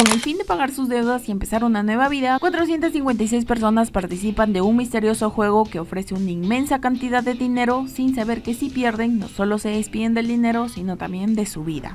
Con el fin de pagar sus deudas y empezar una nueva vida, 456 personas participan de un misterioso juego que ofrece una inmensa cantidad de dinero sin saber que si pierden no solo se despiden del dinero, sino también de su vida.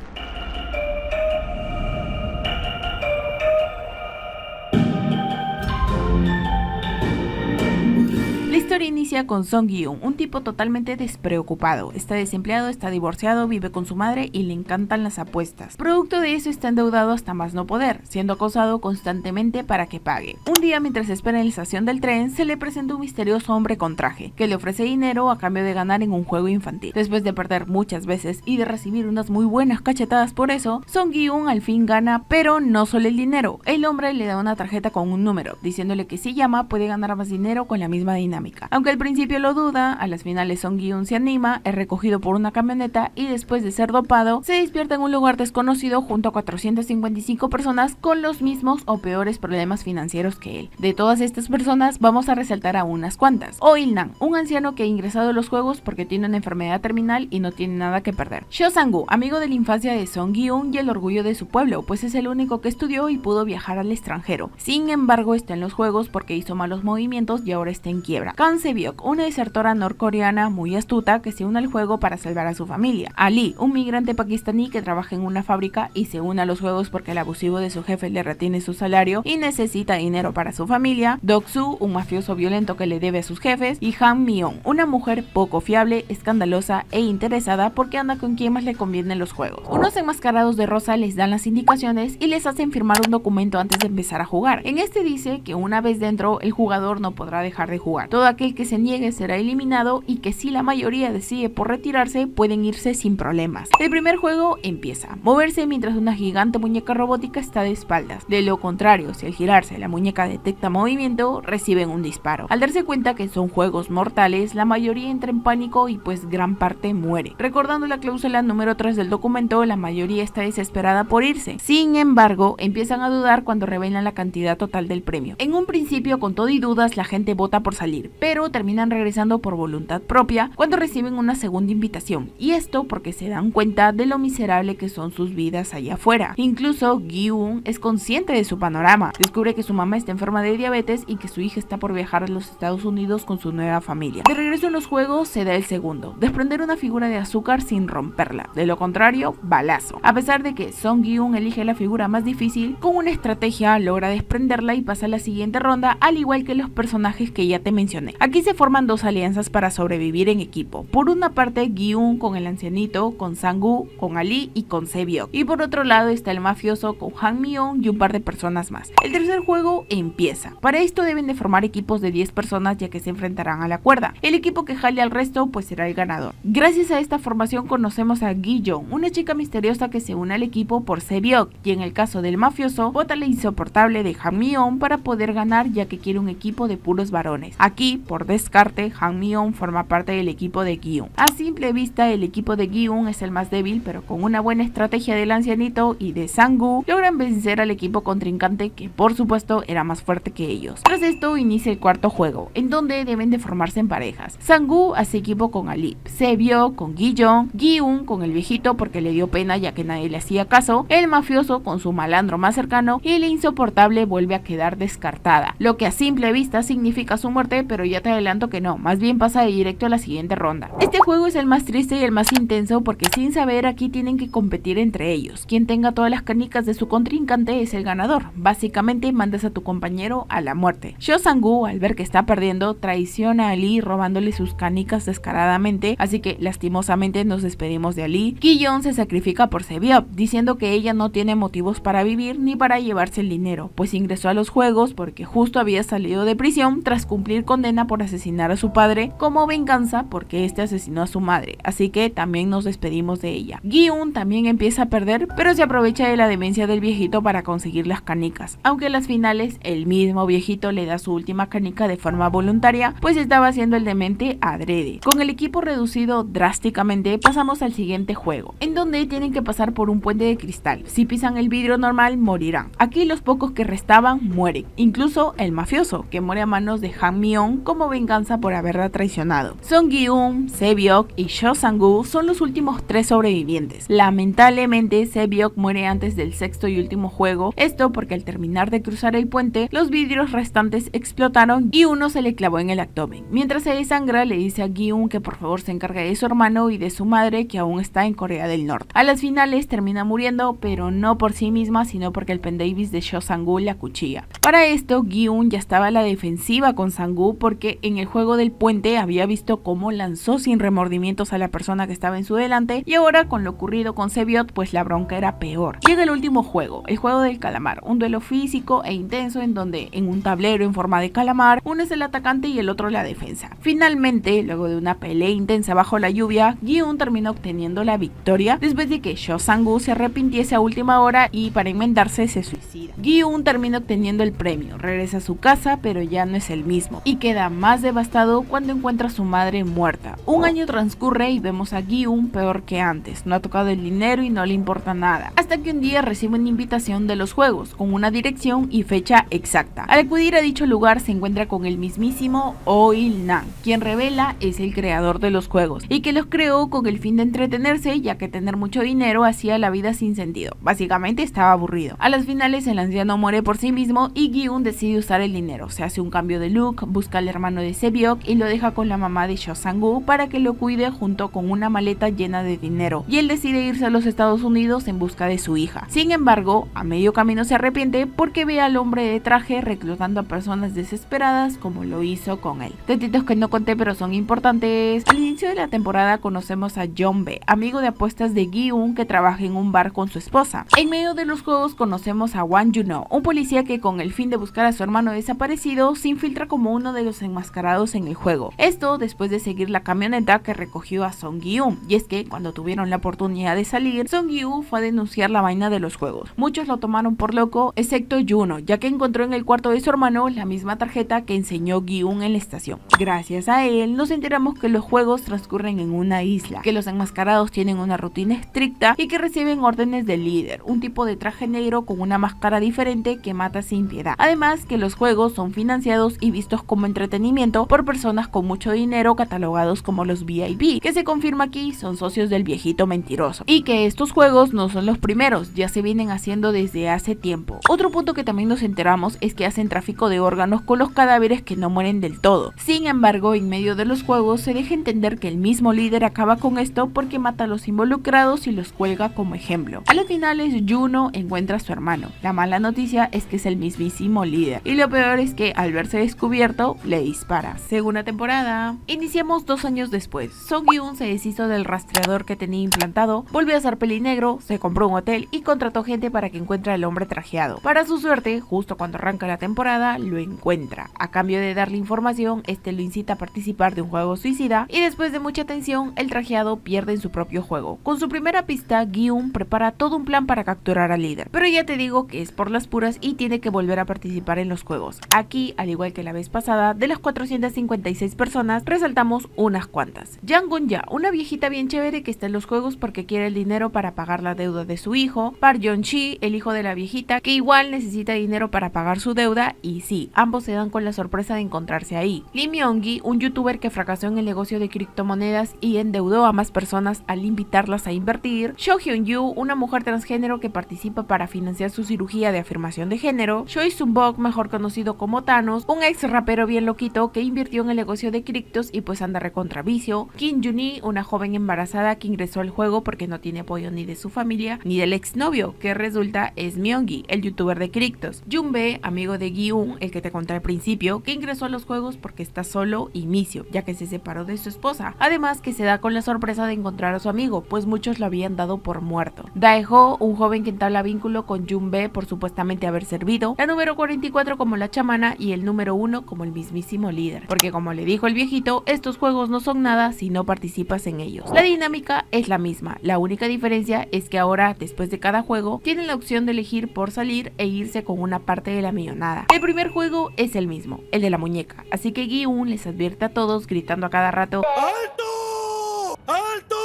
La historia inicia con Song Gi-un, un tipo totalmente despreocupado. Está desempleado, está divorciado, vive con su madre y le encantan las apuestas. Producto de eso está endeudado hasta más no poder, siendo acosado constantemente para que pague. Un día, mientras espera en la estación del tren, se le presenta un misterioso hombre con traje, que le ofrece dinero a cambio de ganar en un juego infantil. Después de perder muchas veces y de recibir unas muy buenas cachetadas por eso, Song Gi-un al fin gana, pero no solo el dinero. El hombre le da una tarjeta con un número, diciéndole que si llama puede ganar más dinero con la misma dinámica. Aunque al principio lo duda, a las finales Song Gi-un se anima, es recogido por una camioneta y después de ser dopado, se despierta en un lugar desconocido junto a 455 personas con los mismos o peores problemas financieros que él. De todas estas personas vamos a resaltar a unas cuantas. Oh Il-nan, un anciano que ha ingresado a los juegos porque tiene una enfermedad terminal y no tiene nada que perder. Seo Sang-woo, amigo de la infancia de Song Gi-un y el orgullo de su pueblo, pues es el único que estudió y pudo viajar al extranjero. Sin embargo, está en los juegos porque hizo malos movimientos y ahora está en quiebra. Kang Se-byuk, una desertora norcoreana muy astuta que se une al juego para salvar a su familia. Ali, un migrante pakistaní que trabaja en una fábrica y se une a los juegos porque el abusivo de su jefe le retiene su salario y necesita dinero para su familia. Dok-soo, un mafioso violento que le debe a sus jefes. Y Han Mi-on, una mujer poco fiable, escandalosa e interesada porque anda con quien más le conviene en los juegos. Unos enmascarados de rosa les dan las indicaciones y les hacen firmar un documento antes de empezar a jugar. En este dice que una vez dentro el jugador no podrá dejar de jugar. Todo aquel que se niegue será eliminado y que si la mayoría decide por retirarse pueden irse sin problemas. El primer juego empieza. Moverse mientras una gigante muñeca robótica está de espaldas. De lo contrario, si al girarse la muñeca detecta movimiento, reciben un disparo. Al darse cuenta que son juegos mortales, la mayoría entra en pánico y pues gran parte muere. Recordando la cláusula número 3 del documento, la mayoría está desesperada por irse. Sin embargo, empiezan a dudar cuando revelan la cantidad total del premio. En un principio, con todo y dudas, la gente vota por salir, pero terminan regresando por voluntad propia cuando reciben una segunda invitación, y esto porque se dan cuenta de lo miserable que son sus vidas allá afuera. Incluso Gi-un es consciente de su panorama, descubre que su mamá está enferma de diabetes y que su hija está por viajar a los Estados Unidos con su nueva familia. De regreso en los juegos se da el segundo, desprender una figura de azúcar sin romperla, de lo contrario, balazo. A pesar de que Song Gi-un elige la figura más difícil, con una estrategia logra desprenderla y pasa a la siguiente ronda, al igual que los personajes que ya te mencioné. Aquí se forman dos alianzas para sobrevivir en equipo. Por una parte, Gi-un con el ancianito, con Sang-woo, con Ali y con Se-byuk. Y por otro lado está el mafioso con Han Mi-on y un par de personas más. El tercer juego empieza. Para esto deben de formar equipos de 10 personas ya que se enfrentarán a la cuerda. El equipo que jale al resto pues será el ganador. Gracias a esta formación conocemos a Gi-jong, una chica misteriosa que se une al equipo por Se-byuk, y en el caso del mafioso, vota la insoportable de Han Mi-on para poder ganar ya que quiere un equipo de puros varones. Aquí, por descarte, Han Mi-on forma parte del equipo de Gi-un. A simple vista, el equipo de Gi-un es el más débil, pero con una buena estrategia del ancianito y de Sang-woo, logran vencer al equipo contrincante que por supuesto era más fuerte que ellos. Tras esto inicia el cuarto juego, en donde deben de formarse en parejas. Sang-woo hace equipo con Ali, Se-byuk con Gi-jong, Gi-un con el viejito porque le dio pena ya que nadie le hacía caso, el mafioso con su malandro más cercano y la insoportable vuelve a quedar descartada, lo que a simple vista significa su muerte, pero ya te adelanto que no, más bien pasa directo a la siguiente ronda. Este juego es el más triste y el más intenso porque sin saber aquí tienen que competir entre ellos. Quien tenga todas las canicas de su contrincante es el ganador. Básicamente mandas a tu compañero a la muerte. Seo Sang-woo, al ver que está perdiendo, traiciona a Ali robándole sus canicas descaradamente, así que lastimosamente nos despedimos de Ali. Gi-jong se sacrifica por Se-byuk, diciendo que ella no tiene motivos para vivir ni para llevarse el dinero, pues ingresó a los juegos porque justo había salido de prisión tras cumplir condena por asesinar a su padre como venganza porque este asesinó a su madre, así que también nos despedimos de ella. Gi-un también empieza a perder, pero se aprovecha de la demencia del viejito para conseguir las canicas, aunque en las finales el mismo viejito le da su última canica de forma voluntaria, pues estaba haciendo el demente adrede. Con el equipo reducido drásticamente, pasamos al siguiente juego, en donde tienen que pasar por un puente de cristal. Si pisan el vidrio normal, morirán. Aquí los pocos que restaban mueren, incluso el mafioso, que muere a manos de Han Mi-on como como venganza por haberla traicionado. Song Gi-un, Se-byuk y Cho Sang-woo son los últimos 3 sobrevivientes. Lamentablemente, Se-byuk muere antes del sexto y último juego, esto porque al terminar de cruzar el puente, los vidrios restantes explotaron y uno se le clavó en el abdomen. Mientras se desangra, le dice a Gi-un que por favor se encargue de su hermano y de su madre, que aún está en Corea del Norte. A las finales termina muriendo, pero no por sí misma, sino porque el pendavis de Cho Sang-woo la cuchilla. Para esto, Gi-un ya estaba a la defensiva con Sang-woo porque en el juego del puente había visto cómo lanzó sin remordimientos a la persona que estaba en su delante, y ahora con lo ocurrido con Se-byuk, pues la bronca era peor. Llega el último juego, el juego del calamar, un duelo físico e intenso en donde en un tablero en forma de calamar, uno es el atacante y el otro la defensa. Finalmente, luego de una pelea intensa bajo la lluvia, Gi-un terminó obteniendo la victoria después de que Cho Sang-woo se arrepintiese a última hora y para enmendarse se suicida. Gi-un termina obteniendo el premio, regresa a su casa pero ya no es el mismo y queda más devastado cuando encuentra a su madre muerta. Un año transcurre y vemos a Gi-un peor que antes, no ha tocado el dinero y no le importa nada, hasta que un día recibe una invitación de los juegos con una dirección y fecha exacta. Al acudir a dicho lugar se encuentra con el mismísimo Oh Il-nam, quien revela es el creador de los juegos y que los creó con el fin de entretenerse, ya que tener mucho dinero hacía la vida sin sentido. Básicamente estaba aburrido. A las finales el anciano muere por sí mismo y Gi-un decide usar el dinero. Se hace un cambio de look, busca al hermano de Se-byuk y lo deja con la mamá de Cho Sang-woo para que lo cuide junto con una maleta llena de dinero, y él decide irse a los Estados Unidos en busca de su hija. Sin embargo, a medio camino se arrepiente porque ve al hombre de traje reclutando a personas desesperadas como lo hizo con él. Detalles que no conté pero son importantes. Al inicio de la temporada conocemos a Jung-bae, amigo de apuestas de Gi-un que trabaja en un bar con su esposa. En medio de los juegos conocemos a Wang Juno, un policía que con el fin de buscar a su hermano desaparecido se infiltra como uno de los enmascarados en el juego. Esto después de seguir la camioneta que recogió a Song Gi-un, y es que cuando tuvieron la oportunidad de salir, Song Gi-un fue a denunciar la vaina de los juegos. Muchos lo tomaron por loco, excepto Juno, ya que encontró en el cuarto de su hermano la misma tarjeta que enseñó Gi-un en la estación. Gracias a él nos enteramos que los juegos transcurren en una isla, que los enmascarados tienen una rutina estricta y que reciben órdenes del líder, un tipo de traje negro con una máscara diferente que mata sin piedad. Además que los juegos son financiados y vistos como entretenimiento por personas con mucho dinero catalogados como los VIP, que se confirma aquí son socios del viejito mentiroso, y que estos juegos no son los primeros, ya se vienen haciendo desde hace tiempo. Otro punto que también nos enteramos es que hacen tráfico de órganos con los cadáveres que no mueren del todo. Sin embargo, en medio de los juegos se deja entender que el mismo líder acaba con esto porque mata a los involucrados y los cuelga como ejemplo. A las finales, Juno encuentra a su hermano. La mala noticia es que es el mismísimo líder, y lo peor es que al verse descubierto le dispara. Segunda temporada. Iniciamos 2 años después. Song Gi-un se deshizo del rastreador que tenía implantado, volvió a ser pelinegro, se compró un hotel y contrató gente para que encuentre al hombre trajeado. Para su suerte, justo cuando arranca la temporada, lo encuentra. A cambio de darle información, este lo incita a participar de un juego suicida, y después de mucha tensión, el trajeado pierde en su propio juego. Con su primera pista, Gi-un prepara todo un plan para capturar al líder, pero ya te digo que es por las puras y tiene que volver a participar en los juegos. Aquí, al igual que la vez pasada, de las 456 personas, resaltamos unas cuantas. Jang Gun-ya, una viejita bien chévere que está en los juegos porque quiere el dinero para pagar la deuda de su hijo. Park Yeon-chi, el hijo de la viejita, que igual necesita dinero para pagar su deuda, y sí, ambos se dan con la sorpresa de encontrarse ahí. Lee Myung-gi, un youtuber que fracasó en el negocio de criptomonedas y endeudó a más personas al invitarlas a invertir. Cho Hyun-yu, una mujer transgénero que participa para financiar su cirugía de afirmación de género. Choi Sun-bok, mejor conocido como Thanos, un ex rapero bien loquito que invirtió en el negocio de criptos y pues anda recontra vicio. Kim Juni, una joven embarazada que ingresó al juego porque no tiene apoyo ni de su familia ni del exnovio, que resulta es Myung-gi, el youtuber de criptos. Jung-bae, amigo de Gi-un, el que te conté al principio, que ingresó a los juegos porque está solo y misio, ya que se separó de su esposa. Además que se da con la sorpresa de encontrar a su amigo, pues muchos lo habían dado por muerto. Dae-ho, un joven que entabla vínculo con Jung-bae por supuestamente haber servido. La número 44 como la chamana y el número 1 como el mismísimo líder, porque como le dijo el viejito, estos juegos no son nada si no participas en ellos. La dinámica es la misma, la única diferencia es que ahora, después de cada juego, tienen la opción de elegir por salir e irse con una parte de la millonada. El primer juego es el mismo, el de la muñeca, así que Gi-un les advierte a todos gritando a cada rato: ¡Alto! ¡Alto!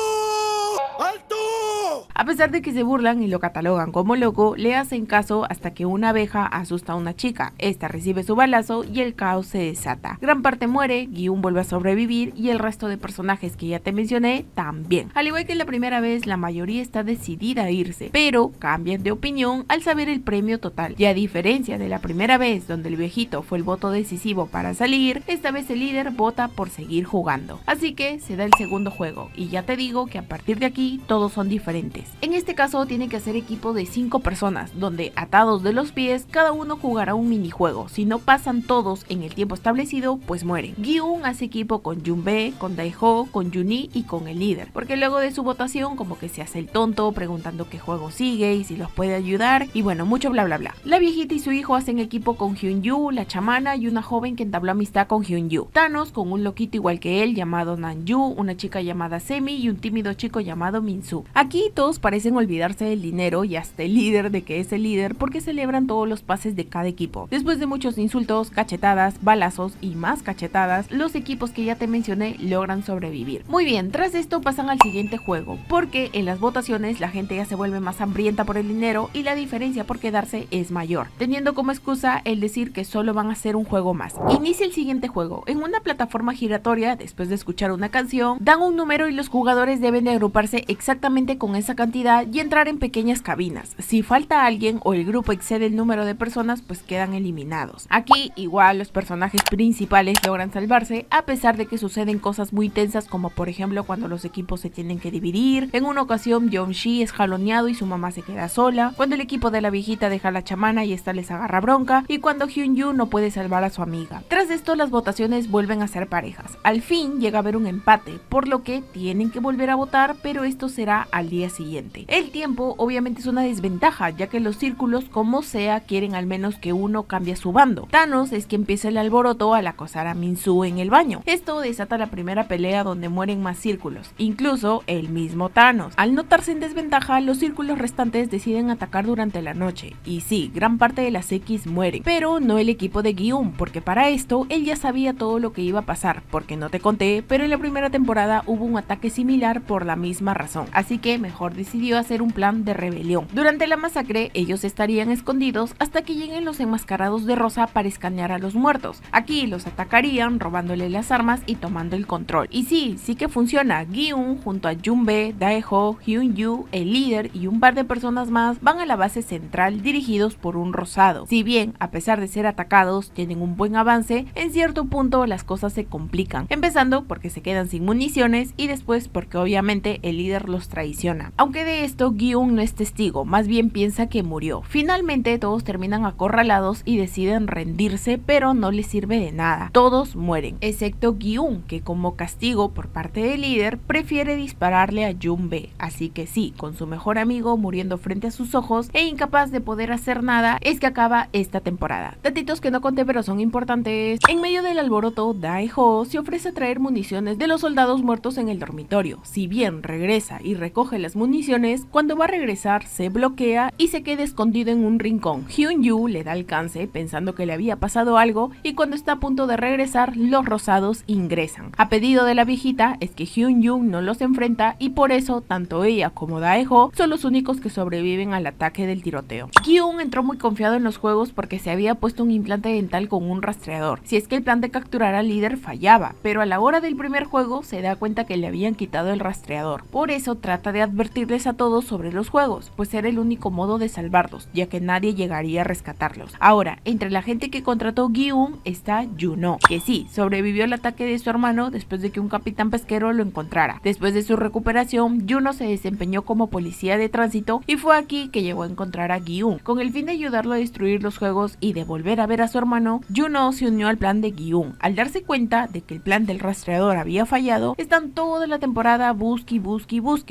¡Alto! A pesar de que se burlan y lo catalogan como loco, le hacen caso hasta que una abeja asusta a una chica. Esta recibe su balazo y el caos se desata. Gran parte muere, Gi-hun vuelve a sobrevivir y el resto de personajes que ya te mencioné también. Al igual que la primera vez, la mayoría está decidida a irse, pero cambian de opinión al saber el premio total. Y a diferencia de la primera vez, donde el viejito fue el voto decisivo para salir, esta vez el líder vota por seguir jugando. Así que se da el segundo juego, y ya te digo que a partir de aquí todos son diferentes. En este caso tienen que hacer equipo de 5 personas, donde atados de los pies, cada uno jugará un minijuego. Si no pasan todos en el tiempo establecido, pues mueren. Gi-hun hace equipo con Jun-bae, con Dae-ho, con Juni y con el líder, porque luego de su votación como que se hace el tonto preguntando qué juego sigue y si los puede ayudar, y bueno, mucho bla bla bla. La viejita y su hijo hacen equipo con Hyun-yu, la chamana y una joven que entabló amistad con Hyun-yu. Thanos con un loquito igual que él llamado Nan-yu, una chica llamada Semi y un tímido chico llamado Min-soo. Aquí todos parecen olvidarse del dinero y hasta el líder de que es el líder, porque celebran todos los pases de cada equipo. Después de muchos insultos, cachetadas, balazos y más cachetadas, los equipos que ya te mencioné logran sobrevivir. Muy bien, tras esto pasan al siguiente juego, porque en las votaciones la gente ya se vuelve más hambrienta por el dinero y la diferencia por quedarse es mayor, teniendo como excusa el decir que solo van a hacer un juego más. Inicia el siguiente juego. En una plataforma giratoria, después de escuchar una canción, dan un número y los jugadores deben de agruparse exactamente con esa cantidad y entrar en pequeñas cabinas. Si falta alguien o el grupo excede el número de personas, pues quedan eliminados. Aquí igual los personajes principales logran salvarse, a pesar de que suceden cosas muy tensas, como por ejemplo cuando los equipos se tienen que dividir. En una ocasión Yeon-shi es jaloneado y su mamá se queda sola, cuando el equipo de la viejita deja a la chamana y esta les agarra bronca, y cuando Hyun-yu no puede salvar a su amiga. Tras esto las votaciones vuelven a ser parejas. Al fin llega a haber un empate, por lo que tienen que volver a votar, pero esto será al día siguiente. El tiempo obviamente es una desventaja, ya que los círculos como sea quieren al menos que uno cambie su bando. Thanos es que empieza el alboroto al acosar a Min-soo en el baño. Esto desata la primera pelea donde mueren más círculos, incluso el mismo Thanos. Al notarse en desventaja, los círculos restantes deciden atacar durante la noche, y sí, gran parte de las X mueren, pero no el equipo de Gi-hun, porque para esto él ya sabía todo lo que iba a pasar, porque no te conté, pero en la primera temporada hubo un ataque similar por la misma razón, así que mejor decidió hacer un plan de rebelión. Durante la masacre, ellos estarían escondidos hasta que lleguen los enmascarados de rosa para escanear a los muertos. Aquí los atacarían robándole las armas y tomando el control. Y sí que funciona. Gi-hun junto a Jun-bae, Dae-ho, Hyun-yu, el líder y un par de personas más van a la base central dirigidos por un rosado. Si bien, a pesar de ser atacados, tienen un buen avance, en cierto punto las cosas se complican, empezando porque se quedan sin municiones y después porque obviamente el líder los traiciona. Aunque de esto Gi-hun no es testigo, más bien piensa que murió. Finalmente todos terminan acorralados y deciden rendirse, pero no les sirve de nada. Todos mueren, excepto Gi-hun, que como castigo por parte del líder prefiere dispararle a Jun-bae. Así que sí, con su mejor amigo muriendo frente a sus ojos e incapaz de poder hacer nada, es que acaba esta temporada. Datitos que no conté pero son importantes. En medio del alboroto, Dae-ho se ofrece a traer municiones de los soldados muertos en el dormitorio. Si bien regresa y recoge las municiones, cuando va a regresar se bloquea y se queda escondido en un rincón. Hyun-yu le da alcance pensando que le había pasado algo, y cuando está a punto de regresar, los rosados ingresan. A pedido de la viejita es que Hyun-yu no los enfrenta, y por eso tanto ella como Dae-ho son los únicos que sobreviven al ataque del tiroteo. Gi-hun entró muy confiado en los juegos porque se había puesto un implante dental con un rastreador, si es que el plan de capturar al líder fallaba, pero a la hora del primer juego se da cuenta que le habían quitado el rastreador. Por eso trata de advertirles a todos sobre los juegos, pues era el único modo de salvarlos, ya que nadie llegaría a rescatarlos. Ahora, entre la gente que contrató Gi-hun está Juno, que sí, sobrevivió al ataque de su hermano después de que un capitán pesquero lo encontrara. Después de su recuperación, Juno se desempeñó como policía de tránsito y fue aquí que llegó a encontrar a Gi-hun. Con el fin de ayudarlo a destruir los juegos y de volver a ver a su hermano, Juno se unió al plan de Gi-hun. Al darse cuenta de que el plan del rastreador había fallado, están toda la temporada busque,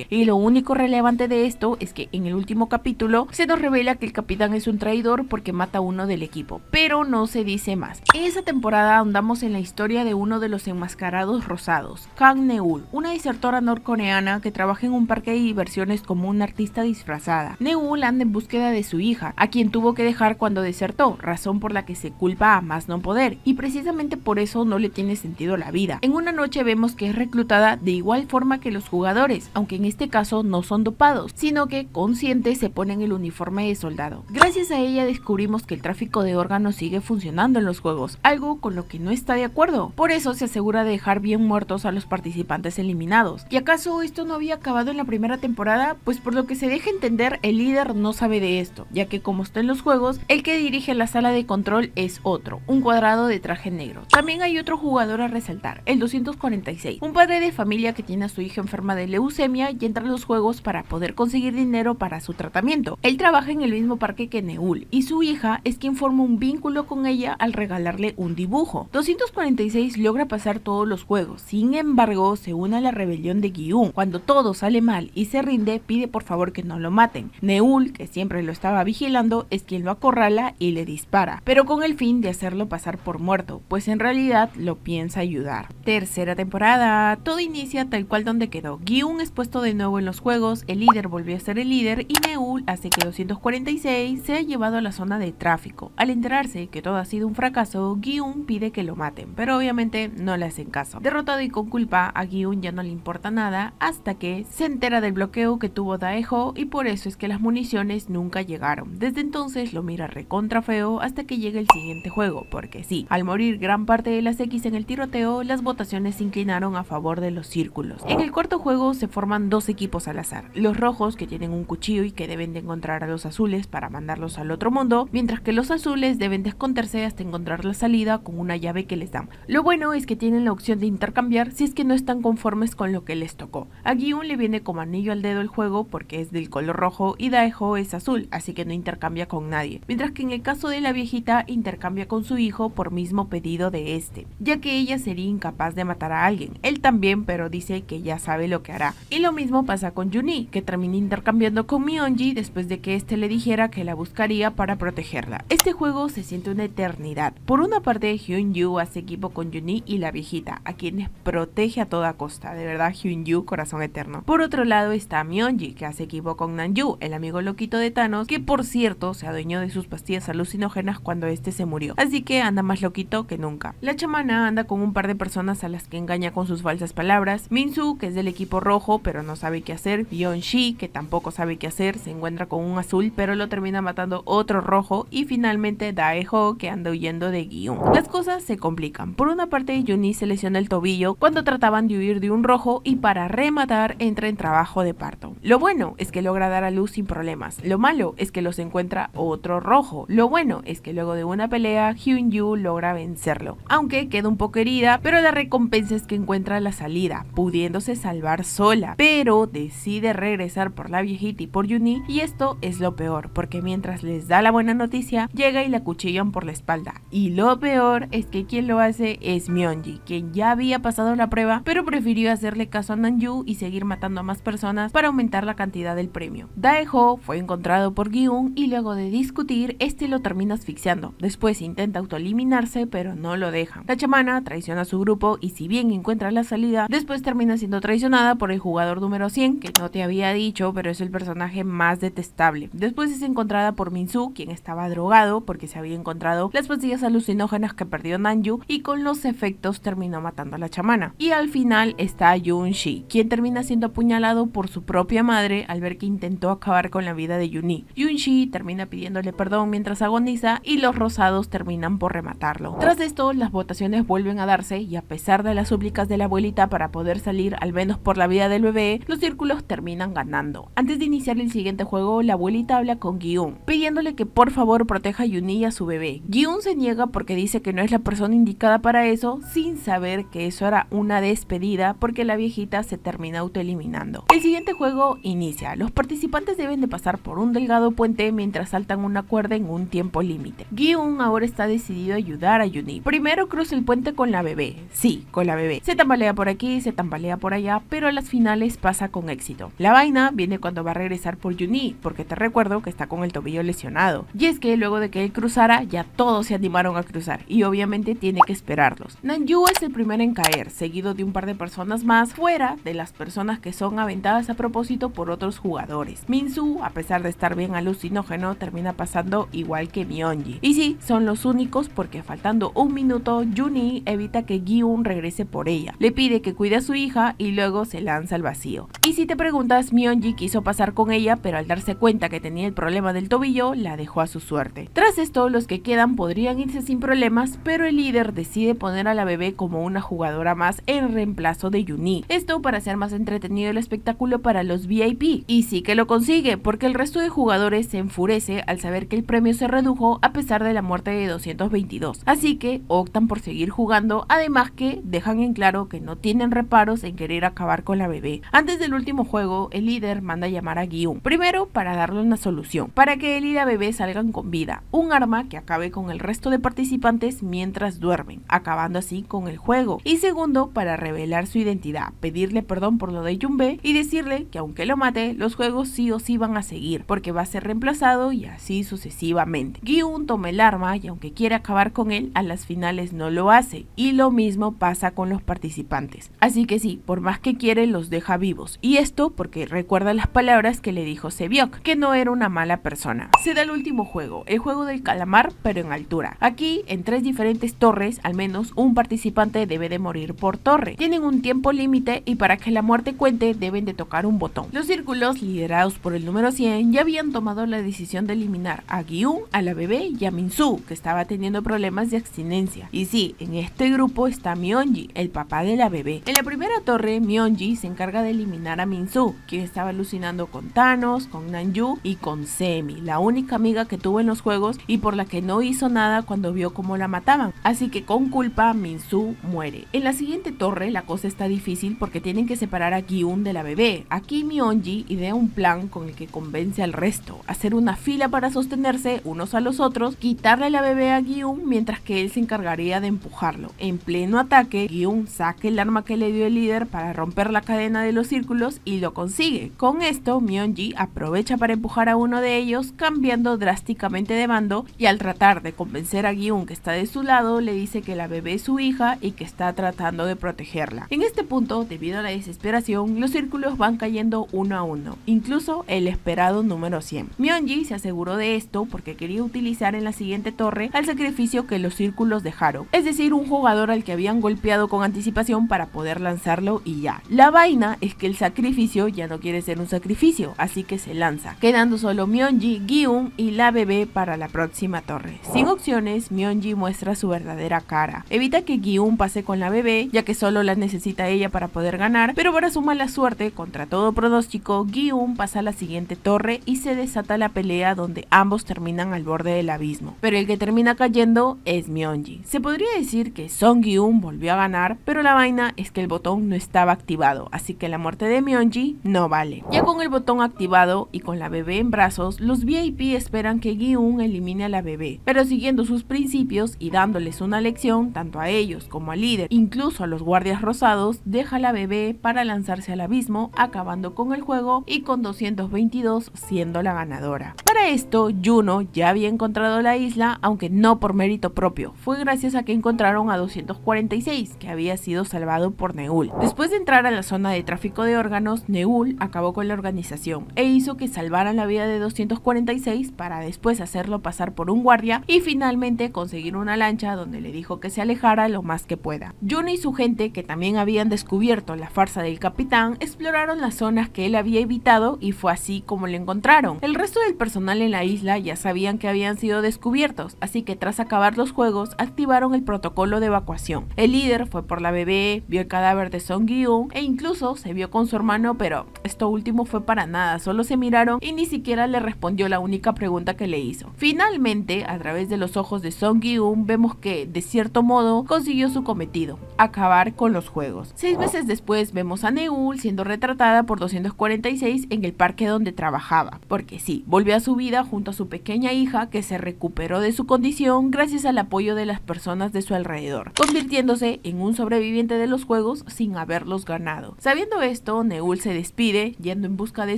y lo único relevante de esto es que en el último capítulo se nos revela que el capitán es un traidor porque mata a uno del equipo, pero no se dice más. En esa temporada andamos en la historia de uno de los enmascarados rosados, Kang Neul, una disertora norcoreana que trabaja en un parque de diversiones como una artista disfrazada. Neul anda en búsqueda de su hija, a quien tuvo que dejar cuando desertó, razón por la que se culpa a más no poder, y precisamente por eso no le tiene sentido la vida. En una noche vemos que es reclutada de igual forma que los jugadores, aunque en este caso no son son dopados, sino que conscientes se ponen el uniforme de soldado. Gracias a ella descubrimos que el tráfico de órganos sigue funcionando en los juegos, algo con lo que no está de acuerdo. Por eso se asegura de dejar bien muertos a los participantes eliminados. ¿Y acaso esto no había acabado en la primera temporada? Pues por lo que se deja entender, el líder no sabe de esto, ya que como está en los juegos, el que dirige la sala de control es otro, un cuadrado de traje negro. También hay otro jugador a resaltar, el 246, un padre de familia que tiene a su hija enferma de leucemia y entra a los juegos para poder conseguir dinero para su tratamiento. Él trabaja en el mismo parque que Neul y su hija es quien forma un vínculo con ella al regalarle un dibujo. 246 logra pasar todos los juegos, sin embargo se une a la rebelión de Gi-un. Cuando todo sale mal y se rinde, pide por favor que no lo maten. Neul, que siempre lo estaba vigilando, es quien lo acorrala y le dispara, pero con el fin de hacerlo pasar por muerto, pues en realidad lo piensa ayudar. Tercera temporada, todo inicia tal cual donde quedó. Gi-un es puesto de nuevo en los juegos, el líder volvió a ser el líder y Neul hace que 246 sea llevado a la zona de tráfico. Al enterarse que todo ha sido un fracaso, Gi-un pide que lo maten, pero obviamente no le hacen caso. Derrotado y con culpa, a Gi-un ya no le importa nada hasta que se entera del bloqueo que tuvo Daeho y por eso es que las municiones nunca llegaron. Desde entonces lo mira recontra feo hasta que llega el siguiente juego, porque sí, al morir gran parte de las X en el tiroteo, las votaciones se inclinaron a favor de los círculos. En el cuarto juego se forman dos equipos al azar, los rojos que tienen un cuchillo y que deben de encontrar a los azules para mandarlos al otro mundo, mientras que los azules deben de esconderse hasta encontrar la salida con una llave que les dan. Lo bueno es que tienen la opción de intercambiar si es que no están conformes con lo que les tocó. A Gi-un le viene como anillo al dedo el juego porque es del color rojo y Daeho es azul, así que no intercambia con nadie, mientras que en el caso de la viejita intercambia con su hijo por mismo pedido de este, ya que ella sería incapaz de matar a alguien, él también, pero dice que ya sabe lo que hará. Y lo mismo pasa con Juni, que termina intercambiando con Myeonji después de que este le dijera que la buscaría para protegerla. Este juego se siente una eternidad. Por una parte, Hyun-Yu hace equipo con Juni y la viejita, a quienes protege a toda costa, de verdad Hyun-Yu, corazón eterno. Por otro lado está Myeonji, que hace equipo con Nan-Yu, el amigo loquito de Thanos, que por cierto se adueñó de sus pastillas alucinógenas cuando este se murió, así que anda más loquito que nunca. La chamana anda con un par de personas a las que engaña con sus falsas palabras. Min-Soo, que es del equipo rojo pero no sabe qué hacer. Yeon-shi, que tampoco sabe qué hacer, se encuentra con un azul pero lo termina matando otro rojo. Y finalmente Daeho, que anda huyendo de Gi-un. Las cosas se complican. Por una parte, Juni se lesiona el tobillo cuando trataban de huir de un rojo y para rematar entra en trabajo de parto. Lo bueno es que logra dar a luz sin problemas. Lo malo es que los encuentra otro rojo. Lo bueno es que luego de una pelea, Hyun-Yu logra vencerlo, aunque queda un poco herida, pero la recompensa es que encuentra la salida, pudiéndose salvar sola, pero decide regresar por la viejita y por Juni, y esto es lo peor, porque mientras les da la buena noticia, llega y la cuchillan por la espalda, y lo peor es que quien lo hace es Myeonji, quien ya había pasado la prueba, pero prefirió hacerle caso a Nan-Yu y seguir matando a más personas para aumentar la cantidad del premio. Daeho fue encontrado por Gi-un y luego de discutir, este lo termina asfixiando. Después intenta autoeliminarse, pero no lo dejan. La chamana traiciona a su grupo y si bien encuentra la salida, después termina siendo traicionada por el jugador número 100, que no te había dicho, pero es el personaje más detestable. Después es encontrada por Min-Soo, quien estaba drogado porque se había encontrado las pastillas alucinógenas que perdió Nan-Yu y con los efectos terminó matando a la chamana. Y al final está Yoon-shi, quien termina siendo apuñalado por su propia madre al ver que intentó acabar con la vida de Juni. Yoon-shi termina pidiéndole perdón mientras agoniza y los rosados terminan por rematarlo. Tras esto, las votaciones vuelven a darse y a pesar de las súplicas de la abuelita para poder salir al menos por la vida del bebé, los círculos terminan ganando. Antes de iniciar el siguiente juego, la abuelita habla con Gi-un, pidiéndole que por favor proteja a Juni y a su bebé. Gi-un se niega porque dice que no es la persona indicada para eso, sin saber que eso era una despedida porque la viejita se termina autoeliminando. El siguiente juego inicia. Los participantes deben de pasar por un delgado puente mientras saltan una cuerda en un tiempo límite. Gi-un ahora está decidido a ayudar a Juni. Primero cruza el puente con la bebé. Sí, con la bebé. Se tambalea por aquí, se tambalea por allá, pero a las finales pasa con éxito. La vaina viene cuando va a regresar por Juni, porque te recuerdo que está con el tobillo lesionado. Y es que luego de que él cruzara, ya todos se animaron a cruzar y obviamente tiene que esperarlos. Nan-Yu es el primero en caer, seguido de un par de personas más, fuera de las personas que son aventadas a propósito por otros jugadores. Min-Soo, a pesar de estar bien alucinógeno, termina pasando igual que Myeonji. Y sí, son los únicos porque faltando un minuto, Juni evita que Gi-un regrese por ella. Le pide que cuide a su hija y luego se lanza al vacío. Y si te preguntas preguntas, Myeonji quiso pasar con ella, pero al darse cuenta que tenía el problema del tobillo, la dejó a su suerte. Tras esto, los que quedan podrían irse sin problemas, pero el líder decide poner a la bebé como una jugadora más en reemplazo de Yuni. Esto para hacer más entretenido el espectáculo para los VIP. Y sí que lo consigue, porque el resto de jugadores se enfurece al saber que el premio se redujo a pesar de la muerte de 222. Así que optan por seguir jugando, además que dejan en claro que no tienen reparos en querer acabar con la bebé. Antes del último juego, el líder manda a llamar a Gi-eun, primero para darle una solución, para que él y la bebé salgan con vida, un arma que acabe con el resto de participantes mientras duermen, acabando así con el juego, y segundo para revelar su identidad, pedirle perdón por lo de Yunbe y decirle que aunque lo mate, los juegos sí o sí van a seguir, porque va a ser reemplazado y así sucesivamente. Gi-eun toma el arma y aunque quiere acabar con él, a las finales no lo hace, y lo mismo pasa con los participantes. Así que sí, por más que quiere los deja vivos, y esto porque recuerda las palabras que le dijo Sebiok, que no era una mala persona. Se da el último juego, el juego del calamar pero en altura. Aquí, en 3 diferentes torres, al menos un participante debe de morir por torre. Tienen un tiempo límite y para que la muerte cuente deben de tocar un botón. Los círculos, liderados por el número 100, ya habían tomado la decisión de eliminar a Gi-eun, a la bebé y a Min-soo, que estaba teniendo problemas de abstinencia. Y sí, en este grupo está Myeonji, el papá de la bebé. En la primera torre, Myeonji se encarga de eliminar a Min-soo, quien estaba alucinando con Thanos, con Nanju y con Semi, la única amiga que tuvo en los juegos y por la que no hizo nada cuando vio cómo la mataban. Así que con culpa, Min-soo muere. En la siguiente torre, la cosa está difícil porque tienen que separar a Gi-eun de la bebé. Aquí Myeonji idea un plan con el que convence al resto, hacer una fila para sostenerse unos a los otros, quitarle la bebé a Gi-eun mientras que él se encargaría de empujarlo. En pleno ataque, Gi-eun saca el arma que le dio el líder para romper la cadena de los círculos y lo consigue. Con esto, Myeonji aprovecha para empujar a uno de ellos, cambiando drásticamente de bando, y al tratar de convencer a Gi-eun que está de su lado, le dice que la bebé es su hija y que está tratando de protegerla. En este punto, debido a la desesperación, los círculos van cayendo uno a uno, incluso el esperado número 100. Myeonji se aseguró de esto porque quería utilizar en la siguiente torre al sacrificio que los círculos dejaron, es decir, un jugador al que habían golpeado con anticipación para poder lanzarlo y ya. La vaina es que el sacrificio ya no quiere ser un sacrificio, así que se lanza, quedando solo Myeonji, Gi-eun y la bebé para la próxima torre. Sin opciones, Myeonji muestra su verdadera cara. Evita que Gi-eun pase con la bebé, ya que solo la necesita ella para poder ganar, pero para su mala suerte, contra todo pronóstico, Gi-eun pasa a la siguiente torre y se desata la pelea donde ambos terminan al borde del abismo. Pero el que termina cayendo es Myeonji. Se podría decir que Song Gi-eun volvió a ganar, pero la vaina es que el botón no estaba activado, así que la muerte de Myeonji no vale. Ya con el botón activado y con la bebé en brazos, los VIP esperan que Gi-eun elimine a la bebé, pero siguiendo sus principios y dándoles una lección tanto a ellos como al líder, incluso a los guardias rosados, deja a la bebé para lanzarse al abismo, acabando con el juego y con 222 siendo la ganadora. Para esto, Juno ya había encontrado la isla, aunque no por mérito propio, fue gracias a que encontraron a 246, que había sido salvado por Neul. Después de entrar a la zona de tráfico de órganos, Neul acabó con la organización e hizo que salvaran la vida de 246 para después hacerlo pasar por un guardia y finalmente conseguir una lancha donde le dijo que se alejara lo más que pueda. Juno y su gente, que también habían descubierto la farsa del capitán, exploraron las zonas que él había evitado y fue así como lo encontraron. El resto del personal en la isla ya sabían que habían sido descubiertos, así que tras acabar los juegos activaron el protocolo de evacuación. El líder fue por la bebé, vio el cadáver de Song Gi-eun e incluso se vio con su hermano, pero esto último fue para nada, solo se miraron y ni siquiera le respondió la única pregunta que le hizo. Finalmente, a través de los ojos de Song Gi-eun vemos que, de cierto modo, consiguió su cometido, acabar con los juegos. 6 meses después vemos a Neul siendo retratada por 246 en el parque donde trabajaba, porque sí, volvió a su vida junto a su pequeña hija que se recuperó de su condición gracias al apoyo de las personas de su alrededor, convirtiéndose en un sobreviviente de los juegos sin haberlos ganado. Sabiendo esto, Neul se despide, yendo en busca de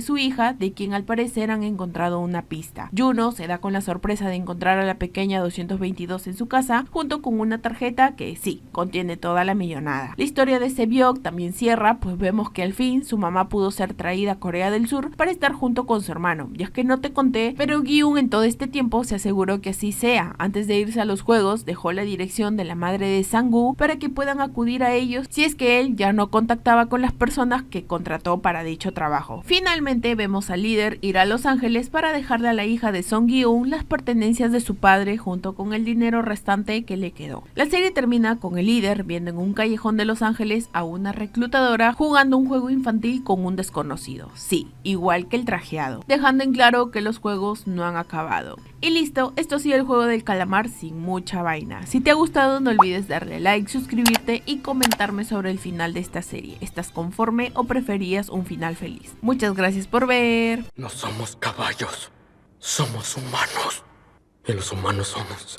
su hija, de quien al parecer han encontrado una pista. Juno se da con la sorpresa de encontrar a la pequeña 222 en su casa, junto con una tarjeta que sí, contiene toda la millonada. La historia de Sebiok también cierra, pues vemos que al fin su mamá pudo ser traída a Corea del Sur para estar junto con su hermano. Y es que no te conté, pero Gi-eun en todo este tiempo se aseguró que así sea. Antes de irse a los juegos, dejó la dirección de la madre de Sang-woo para que puedan acudir a ellos si es que él ya no contactaba con las personas que contrató para para dicho trabajo. Finalmente vemos al líder ir a Los Ángeles para dejarle a la hija de Song Gi-eun las pertenencias de su padre junto con el dinero restante que le quedó. La serie termina con el líder viendo en un callejón de Los Ángeles a una reclutadora jugando un juego infantil con un desconocido. Sí, igual que el trajeado, dejando en claro que los juegos no han acabado. Y listo, esto ha sido el juego del calamar sin mucha vaina. Si te ha gustado no olvides darle like, suscribirte y comentarme sobre el final de esta serie. ¿Estás conforme o preferías un final feliz? Muchas gracias por ver. No somos caballos, somos humanos. Y los humanos somos